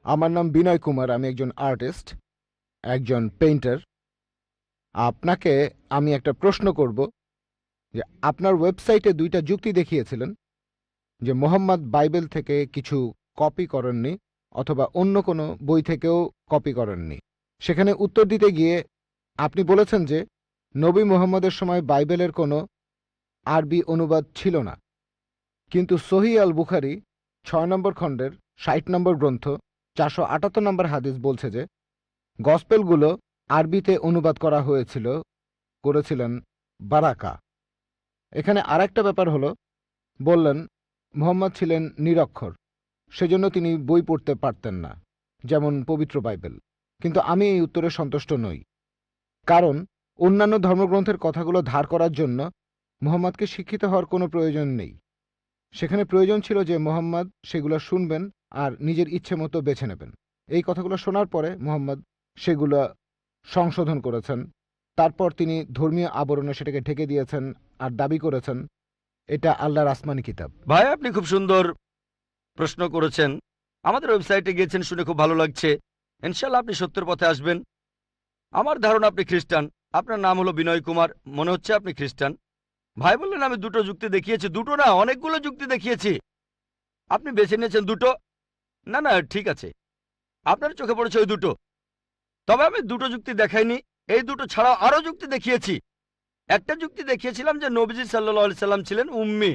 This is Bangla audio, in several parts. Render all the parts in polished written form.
আমার নাম বিনয় কুমার, আমি একজন আর্টিস্ট, একজন পেইন্টার। আপনাকে আমি একটা প্রশ্ন করব যে আপনার ওয়েবসাইটে দুইটা যুক্তি দেখিয়েছিলেন যে মোহাম্মদ বাইবেল থেকে কিছু কপি করেননি অথবা অন্য কোনো বই থেকেও কপি করেননি। সেখানে উত্তর দিতে গিয়ে আপনি বলেছেন যে নবী মুহাম্মদের সময় বাইবেলের কোনো আরবি অনুবাদ ছিল না, কিন্তু সহিহ আল বুখারী 6 নম্বর খণ্ডের 60 নম্বর গ্রন্থ 478 নম্বর হাদিস বলছে যে গসপেলগুলো আরবিতে অনুবাদ করা করেছিলেন বারাকা। এখানে আরেকটা ব্যাপার হলো, বললেন মুহাম্মদ ছিলেন নিরক্ষর, সেজন্য তিনি বই পড়তে পারতেন না, যেমন পবিত্র বাইবেল। কিন্তু আমি এই উত্তরে সন্তুষ্ট নই, কারণ অন্যান্য ধর্মগ্রন্থের কথাগুলো ধার করার জন্য মুহাম্মদকে শিক্ষিত হওয়ার কোনো প্রয়োজন নেই। সেখানে প্রয়োজন ছিল যে মুহাম্মদ সেগুলো শুনবেন আর নিজের ইচ্ছে মতো বেছে নেবেন। এই কথাগুলো শোনার পরে মুহাম্মদ সেগুলো সংশোধন করেছেন, তারপর তিনি ধর্মীয় আবরণে সেটাকে ঢেকে দিয়েছেন আর দাবি করেছেন এটা আল্লাহর আসমানি কিতাব। ভাই, আপনি খুব সুন্দর প্রশ্ন করেছেন। আমাদের ওয়েবসাইটে গিয়েছেন শুনে খুব ভালো লাগছে। ইনশাল্লাহ আপনি সত্যের পথে আসবেন। আমার ধারণা আপনি খ্রিস্টান। আপনার নাম হলো বিনয় কুমার, মনে হচ্ছে আপনি খ্রিস্টান। ভাই বললেন আমি দুটো যুক্তি দেখিয়েছি। দুটো না, অনেকগুলো যুক্তি দেখিয়েছি। আপনি বেছে নিয়েছেন দুটো। না না, ঠিক আছে, আপনার চোখে পড়েছে ওই দুটো। তবে আমি দুটো যুক্তি দেখাইনি, এই দুটো ছাড়াও আরো যুক্তি দেখিয়েছি। একটা যুক্তি দেখিয়েছিলাম যে নবীজি সাল্লাল্লাহু আলাইহি সাল্লাম ছিলেন উম্মি।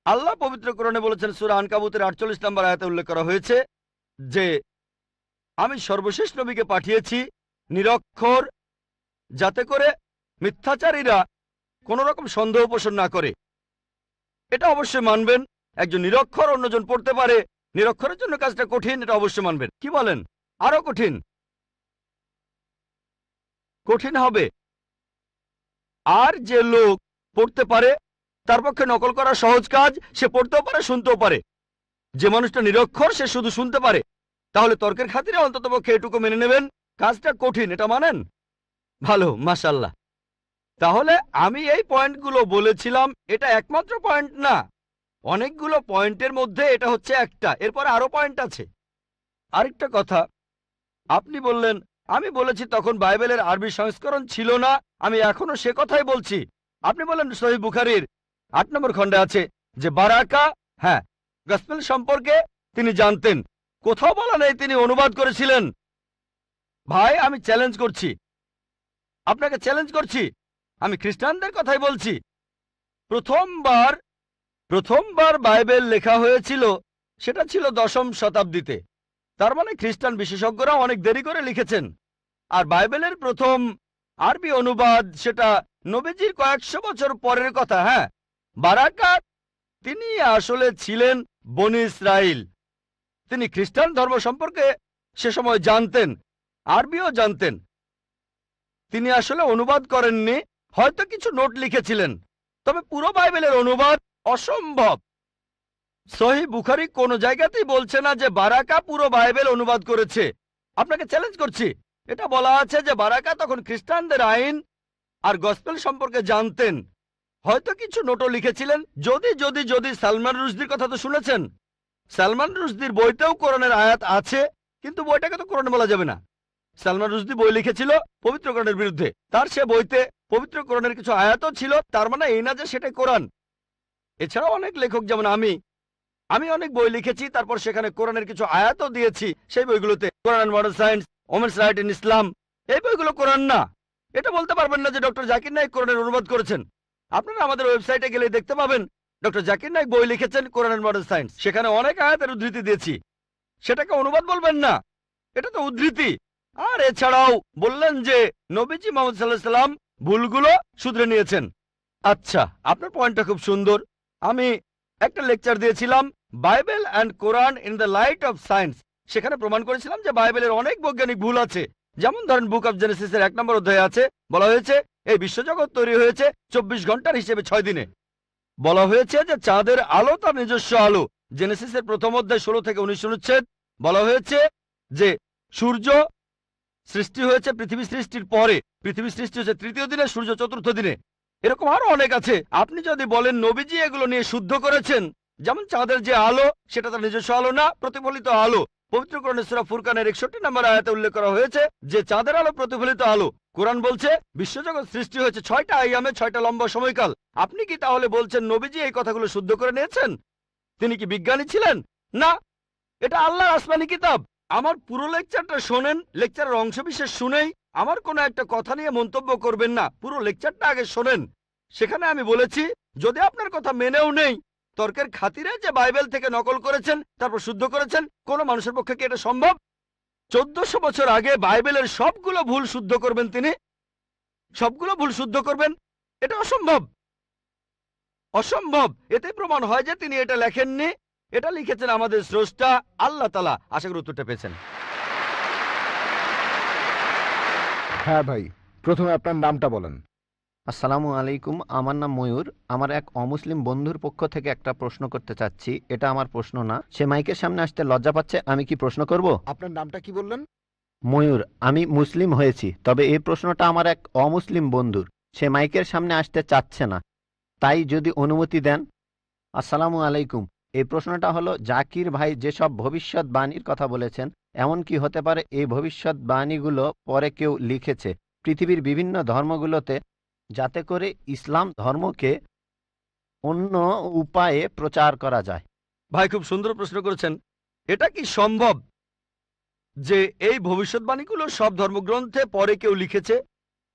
আল্লাহ পবিত্র কোরআনে বলেছেন, সূরা আনকাবুতের 48 নম্বর আয়াতে উল্লেখ করা হয়েছে যে আমি সর্বশেষ নবীকে পাঠিয়েছি নিরক্ষর, যাতে করে মিথ্যাচারীরা কোন রকম সন্দেহ পোষণ না করে। এটা অবশ্যই মানবেন। একজন নিরক্ষর অন্যজন পড়তে পারে, নিরক্ষরের জন্য কাজটা কঠিন, এটা অবশ্যই মানবেন। কি বলেন? আরো কঠিন? কঠিন হবে। আর যে লোক পড়তে পারে তার পক্ষে নকল করা সহজ কাজ। সে পড়তেও পারে, শুনতেও পারে। যে মানুষটা নিরক্ষর সে শুধু শুনতে পারে। তাহলে তর্কের খাতিরে অন্ততপক্ষে এটুকু মেনে নেবেন, কাজটা কঠিন, এটা মানেন? ভালো, মাশাআল্লাহ। তাহলে আমি এই পয়েন্টগুলো বলেছিলাম, এটা একমাত্র পয়েন্ট না, অনেকগুলো পয়েন্টের মধ্যে এটা হচ্ছে একটা। এরপরে আরো পয়েন্ট আছে। আরেকটা কথা, আপনি বললেন আমি বলেছি তখন বাইবেলের আরবি সংস্করণ ছিল না। আমি এখনো সে কথাই বলছি। আপনি বললেন সহিহ বুখারীর 8 নম্বর খণ্ডে আছে যে বারাকা, হ্যাঁ, গসপেল সম্পর্কে তিনি জানতেন। কোথাও বলা নেই তিনি অনুবাদ করেছিলেন। ভাই, আমি চ্যালেঞ্জ করছি, আপনাকে চ্যালেঞ্জ করছি। আমি খ্রিস্টানদের কথাই বলছি। প্রথমবার বাইবেল লেখা হয়েছিল, সেটা ছিল 10ম শতাব্দীতে। তার মানে খ্রিস্টান বিশেষজ্ঞরা অনেক দেরি করে লিখেছেন। আর বাইবেলের প্রথম আরবি অনুবাদ সেটা নবীজির কয়েকশো বছর পরের কথা। হ্যাঁ, বারাকা তিনি আসলে ছিলেন বনি ইসরাইল। তিনি খ্রিস্টান ধর্ম সম্পর্কে সে সময় জানতেন, আরবিও জানতেন। তিনি আসলে অনুবাদ করেননি, হয়তো কিছু নোট লিখেছিলেন, তবে পুরো বাইবেলের অনুবাদ অসম্ভব। সহিহ বুখারী কোনো জায়গাতেই বলছে না যে বারাকা পুরো বাইবেল অনুবাদ করেছে। আপনাকে চ্যালেঞ্জ করছি। এটা বলা আছে যে বারাকা তখন খ্রিস্টানদের আইন আর গসপেল সম্পর্কে জানতেন, হয়তো কিছু নোটও লিখেছিলেন। যদি যদি যদি সালমান রুশদির কথা তো শুনেছেন, সালমান রুশদির বইতেও কোরআনের আয়াত আছে, কিন্তু বইটাকে তো কোরআন বলা যাবে না। সালমান রুশদি বই লিখেছিল পবিত্র কোরআনের বিরুদ্ধে। তার সে বইতে পবিত্র কোরআনের কিছু আয়াতও ছিল, তার মানে এই না যে সেটাই কোরআন। এছাড়াও অনেক লেখক যেমন আমি অনেক বই লিখেছি, তারপর সেখানে কোরআনের কিছু আয়াতও দিয়েছি। সেই বইগুলোতে Quran and modern science, women's right in Islam, এই বইগুলো কোরআন না। এটা বলতে পারবেন না যে ডক্টর জাকির নায়েক কোরআনের অনুবাদ করেছেন। আপনারা আমাদের ওয়েবসাইটে গেলে দেখতে পাবেন ডক্টর জাকির নায়েক বই লিখেছেন কোরআন এন্ড মডার্ন সায়েন্স। সেখানে অনেক আয়াতের উদ্ধৃতি দিয়েছি। সেটাকে অনুবাদ বলবেন না, এটা তো উদ্ধৃতি। আর এছাড়াও বললেন যে নবীজি মুহাম্মদ সাল্লাল্লাহু আলাইহি সাল্লাম ভুলগুলো শুধরে নিয়েছেন। আচ্ছা, আপনার পয়েন্টটা খুব সুন্দর। আমি একটা লেকচার দিয়েছিলাম, Bible and Quran in the light off science. সেখানে প্রমাণ করেছিলাম যে বাইবেলের অনেক বৈজ্ঞানিক ভুল আছে। যেমন ধরেন বুক অফ জেনেসিসের 1 নম্বর অধ্যায়ে আছে, বলা হয়েছে এই বিশ্বজগৎ তৈরি হয়েছে 24 ঘন্টার হিসেবে 6 দিনে। বলা হয়েছে যে চাঁদের আলো তার নিজস্ব আলো। জেনেসিসের প্রথম অধ্যায় 16 থেকে 19 অনুচ্ছেদ বলা হয়েছে যে সূর্য সৃষ্টি হয়েছে পৃথিবী সৃষ্টির পরে, পৃথিবী সৃষ্টি হয়েছে 3য় দিনে, সূর্য 4র্থ দিনে। এরকম আরো অনেক আছে। আপনি যদি বলেন নবীজি এগুলো নিয়ে শুদ্ধ করেছেন, যেমন চাঁদের যে আলো সেটা তার নিজস্ব আলো না, প্রতিফলিত আলো, পবিত্র কোরআনে সূরা ফুরকানের 61 নম্বর আয়াতে উল্লেখ করা হয়েছে যে চাঁদের আলো প্রতিফলিত আলো। কোরআন বলছে বিশ্বজগৎ সৃষ্টি হয়েছে 6টা আইয়ামে, 6টা লম্বা সময়কাল। আপনি কি তাহলে বলছেন নবীজি এই কথাগুলো শুদ্ধ করে নিয়েছেন? তিনি কি বিজ্ঞানী ছিলেন? না, এটা আল্লাহর আসমানি কিতাব। আমার পুরো লেকচারটা শোনেন, লেকচারের অংশবিশেষ শুনেই আমার কোনো একটা কথা নিয়ে মন্তব্য করবেন না। পুরো লেকচারটা আগে শোনেন। সেখানে আমি বলেছি যদি আপনার কথা মেনেও নেই, তর্কের খাতিরে যে বাইবেল থেকে নকল করেছেন তারপর শুদ্ধ করেছেন, কোন মানুষের পক্ষে কি এটা সম্ভব? 1400 বছর আগে বাইবেলের সবগুলো ভুল শুদ্ধ করবেন তিনি? সবগুলো ভুল শুদ্ধ করবেন? এটা অসম্ভব, অসম্ভব। এতে প্রমাণ হয় যে তিনি এটা লেখেননি, এটা লিখেছেন আমাদের স্রষ্টা আল্লাহ তাআলা। আশা করি উত্তরটা পেয়েছেন। হ্যাঁ ভাই, প্রথমে আপনার নামটা বলেন। আসসালামু আলাইকুম, আমার নাম ময়ূর। আমার এক অমুসলিম বন্ধুর পক্ষ থেকে একটা প্রশ্ন করতে চাচ্ছি। এটা আমার প্রশ্ন না, সে মাইকের সামনে আসতে লজ্জা পাচ্ছে। আমি কি প্রশ্ন করব? আপনার নামটা কি বললেন? ময়ূর। আমি মুসলিম হয়েছি, তবে এই প্রশ্নটা আমার এক অমুসলিম বন্ধুর। সে মাইকের সামনে আসতে চাচ্ছে না, তাই যদি অনুমতি দেন। আসসালামু আলাইকুম। এই প্রশ্নটা হলো, জাকির ভাই যেসব ভবিষ্যৎবাণীর কথা বলেছেন, এমন কি হতে পারে এই ভবিষ্যৎবাণীগুলো পরে কেউ লিখেছে পৃথিবীর বিভিন্ন ধর্মগুলোতে, যাতে করে ইসলাম ধর্মকে অন্য উপায়ে প্রচার করা যায়? ভাই খুব সুন্দর প্রশ্ন করেছেন। এটা কি সম্ভব যে এই ভবিষ্যৎবাণীগুলো সব ধর্মগ্রন্থে পরে কেউ লিখেছে?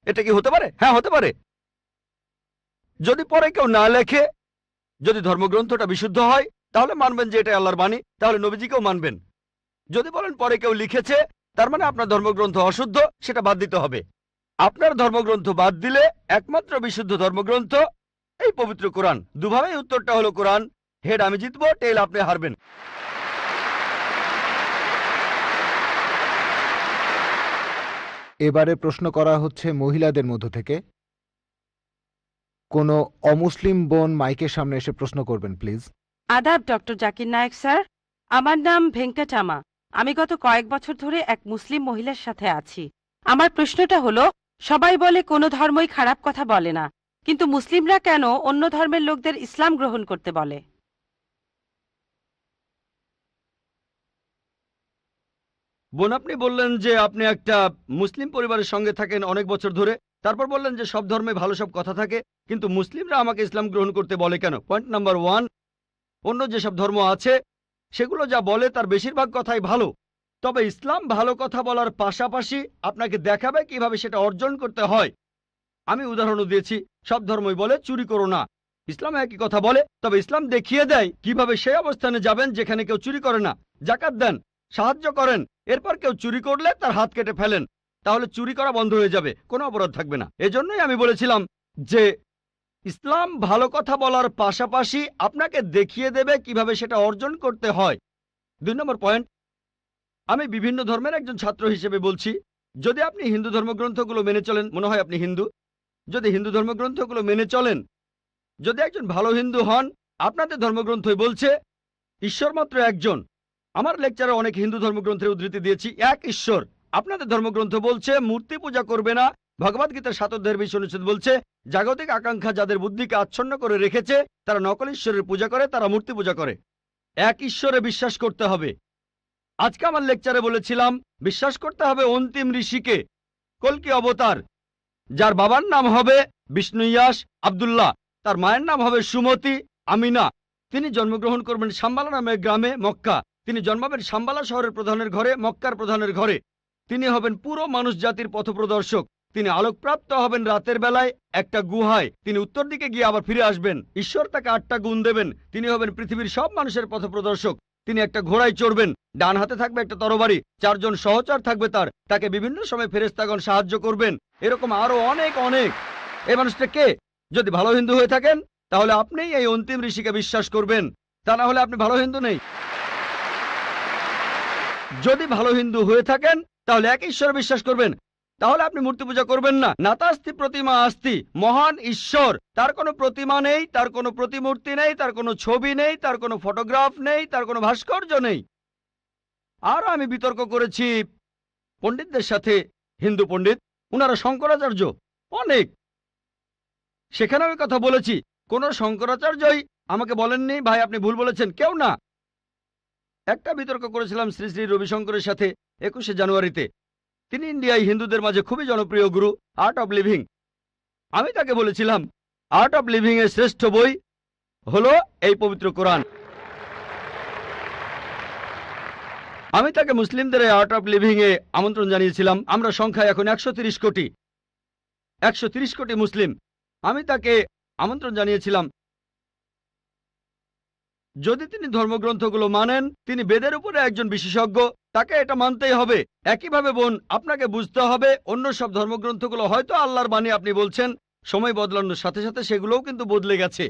এটা কি হতে পারে? হ্যাঁ, হতে পারে। যদি পরে কেউ না লেখে, যদি ধর্মগ্রন্থটা বিশুদ্ধ হয়, তাহলে মানবেন যে এটা আল্লাহর বাণী, তাহলে নবীজিকেও মানবেন। যদি বলেন পরে কেউ লিখেছে, তার মানে আপনার ধর্মগ্রন্থ অশুদ্ধ, সেটা বাদ দিতে হবে। আপনার ধর্মগ্রন্থ বাদ দিলে একমাত্র বিশুদ্ধ ধর্মগ্রন্থ এই পবিত্র কোরআন। দুভাবেই উত্তরটা হলো কোরআন। হেড আমি জিতবো, টেল আপনি হারবেন। এবারে প্রশ্ন করা হচ্ছে মহিলাদের মধ্য থেকে। কোনো অমুসলিম বোন মাইকের সামনে এসে প্রশ্ন করবেন প্লিজ। আদাব ডক্টর জাকির নায়েক স্যার, আমার নাম ভেঙ্কটামা। আমি গত কয়েক বছর ধরে এক মুসলিম মহিলার সাথে আছি। আমার প্রশ্নটা হলো, সবাই বলে কোনো ধর্মই খারাপ কথা বলে না, কিন্তু মুসলিমরা কেন অন্য ধর্মের লোকদের ইসলাম গ্রহণ করতে বলে? বোন, আপনি বললেন যে আপনি একটা মুসলিম পরিবারের সঙ্গে থাকেন অনেক বছর ধরে, তারপর বললেন যে সব ধর্মে ভালো সব কথা থাকে, কিন্তু মুসলিমরা আমাকে ইসলাম গ্রহণ করতে বলে কেন? পয়েন্ট নাম্বার 1, অন্য যেসব ধর্ম আছে সেগুলো যা বলে তার বেশিরভাগ কথাই ভালো, তবে ইসলাম ভালো কথা বলার পাশাপাশি আপনাকে দেখাবে কিভাবে সেটা অর্জন করতে হয়। আমি উদাহরণও দিয়েছি। সব ধর্মই বলে চুরি করো না, ইসলাম একই কথা বলে, তবে ইসলাম দেখিয়ে দেয় কিভাবে সেই অবস্থানে যাবেন যেখানে কেউ চুরি করে না। জাকাত দেন, সাহায্য করেন, এরপর কেউ চুরি করলে তার হাত কেটে ফেলেন, তাহলে চুরি করা বন্ধ হয়ে যাবে, কোনো অপরাধ থাকবে না। এজন্যই আমি বলেছিলাম যে ইসলাম ভালো কথা বলার পাশাপাশি আপনাকে দেখিয়ে দেবে কিভাবে সেটা অর্জন করতে হয়। 2 নম্বর পয়েন্ট, আমি বিভিন্ন ধর্মের একজন ছাত্র হিসেবে বলছি, যদি আপনি হিন্দু ধর্মগ্রন্থগুলো মেনে চলেন, মনে হয় আপনি হিন্দু, যদি হিন্দু ধর্মগ্রন্থগুলো মেনে চলেন, যদি একজন ভালো হিন্দু হন, আপনাদের ধর্মগ্রন্থই বলছে ঈশ্বর মাত্র একজন। আমার লেকচারে অনেক হিন্দু ধর্মগ্রন্থের উদ্ধৃতি দিয়েছি, এক ঈশ্বর। আপনাদের ধর্মগ্রন্থ বলছে মূর্তি পূজা করবে না। ভগবদ্গীতার 7 অধ্যায়ের 20 অনুচ্ছেদ বলছে জাগতিক আকাঙ্ক্ষা যাদের বুদ্ধিকে আচ্ছন্ন করে রেখেছে তারা নকল ঈশ্বরের পূজা করে, তারা মূর্তি পূজা করে। এক ঈশ্বরে বিশ্বাস করতে হবে। আজকে আমার লেকচারে বলেছিলাম বিশ্বাস করতে হবে অন্তিম ঋষিকে, কল্কি অবতার, যার বাবার নাম হবে বিষ্ণু ইয়াস আব্দুল্লাহ, তার মায়ের নাম হবে সুমতি আমিনা। তিনি জন্মগ্রহণ করবেন শাম্বালা নামের গ্রামে মক্কা। তিনি জন্মাবেন শাম্বালা শহরের প্রধানের ঘরে, মক্কার প্রধানের ঘরে। তিনি হবেন পুরো মানুষ জাতির পথপ্রদর্শক। তিনি আলোকপ্রাপ্ত হবেন রাতের বেলায় একটা গুহায়। তিনি উত্তর দিকে গিয়ে আবার ফিরে আসবেন। ঈশ্বর তাকে 8টা গুণ দেবেন। তিনি হবেন পৃথিবীর সব মানুষের পথপ্রদর্শক। তিনি একটা ঘোড়ায় চড়বেন, ডান হাতে থাকবে একটা তরবারি, 4 জন সহচর থাকবে তাকে বিভিন্ন সময় ফেরেশতাগণ সাহায্য করবেন। এরকম আরো অনেক অনেক। এই মানুষটা কে? যদি ভালো হিন্দু হয়ে থাকেন তাহলে আপনি এই অন্তিম ঋষিকে বিশ্বাস করবেন, তা না হলে আপনি ভালো হিন্দু নেই। যদি ভালো হিন্দু হয়ে থাকেন তাহলে এক ঈশ্বর বিশ্বাস করবেন, তাহলে আপনি মূর্তি পূজা করবেন না। নাতাস্তি প্রতিমা আস্তি, মহান ঈশ্বর, তার কোনো প্রতিমা নেই, তার কোনো প্রতিমূর্তি নেই, তার কোনো ছবি নেই, তার কোনো ফটোগ্রাফ নেই, তার কোনো ভাস্কর্য নেই। আর আমি বিতর্ক করেছি পণ্ডিতদের সাথে, হিন্দু পণ্ডিত, উনারা শঙ্করাচার্য অনেক, সেখানে আমি কথা বলেছি। কোন শঙ্করাচার্যই আমাকে বলেননি ভাই আপনি ভুল বলেছেন, কেউ না। একটা বিতর্ক করেছিলাম শ্রী শ্রী রবিশঙ্করের সাথে 21শে জানুয়ারিতে। তিনি ইন্ডিয়ায় হিন্দুদের মাঝে খুবই জনপ্রিয় গুরু, আর্ট অব লিভিং। আমি তাকে বলেছিলাম আর্ট অব লিভিং এর শ্রেষ্ঠ বই হলো এই পবিত্র কোরআন। আমি তাকে মুসলিমদের এই আর্ট অব লিভিং এ আমন্ত্রণ জানিয়েছিলাম। আমরা সংখ্যায় এখন 130 কোটি, 130 কোটি মুসলিম। আমি তাকে আমন্ত্রণ জানিয়েছিলাম যদি তিনি ধর্মগ্রন্থগুলো মানেন, তিনি বেদের উপরে একজন বিশেষজ্ঞ, তাকে এটা মানতেই হবে। একইভাবে বোন, আপনাকে বুঝতে হবে অন্য সব ধর্মগ্রন্থগুলো হয়তো আল্লাহর বাণী আপনি বলছেন, সময় বদলানোর সাথে সাথে সেগুলোও কিন্তু বদলে গেছে।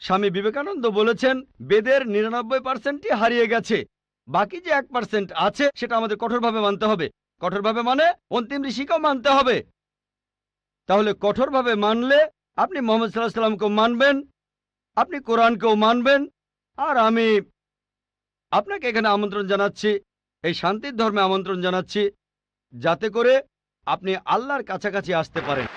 স্বামী বিবেকানন্দ বলেছেন বেদের 99%ই হারিয়ে গেছে, বাকি যে 1% আছে সেটা আমাদের কঠোরভাবে মানতে হবে। কঠোরভাবে মানে অন্তিম ঋষিকেও মানতে হবে। তাহলে কঠোরভাবে মানলে আপনি মোহাম্মদ সাল্লাল্লাহু আলাইহি ওয়াসাল্লামকেও মানবেন, আপনি কোরআনকেও মানবেন। আর আমি আপনাকে এখানে আমন্ত্রণ জানাচ্ছি, এই শান্তির ধর্মে আমন্ত্রণ জানাচ্ছি, যাতে করে আপনি আল্লাহর কাছাকাছি আসতে পারেন।